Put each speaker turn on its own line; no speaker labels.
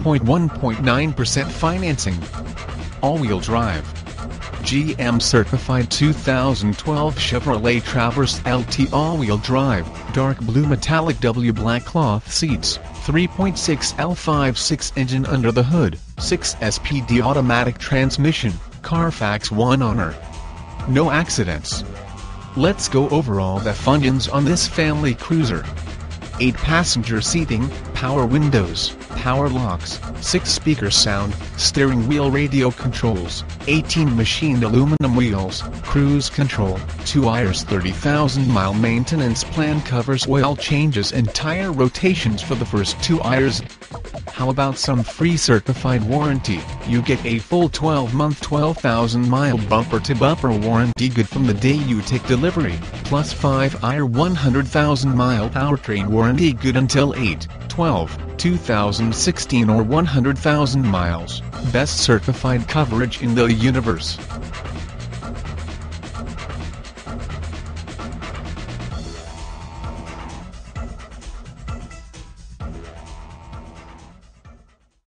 1.9% financing. All-wheel drive. GM certified 2012 Chevrolet Traverse LT all-wheel drive, dark blue metallic W black cloth seats, 3.6 L5.6 engine under the hood, 6 SPD automatic transmission, Carfax 1 owner. No accidents. Let's go over all the funyuns on this family cruiser. 8-passenger seating, power windows, power locks, 6-speaker sound, steering wheel radio controls, 18 machined aluminum wheels, cruise control, 2 hours 30,000-mile maintenance plan covers oil changes and tire rotations for the first 2 hours. How about some free certified warranty? You get a full 12-month 12,000-mile bumper-to-bumper warranty good from the day you take delivery, plus 5-year 100,000-mile powertrain warranty good until 8/12/2016 or 100,000 miles. Best certified coverage in the universe.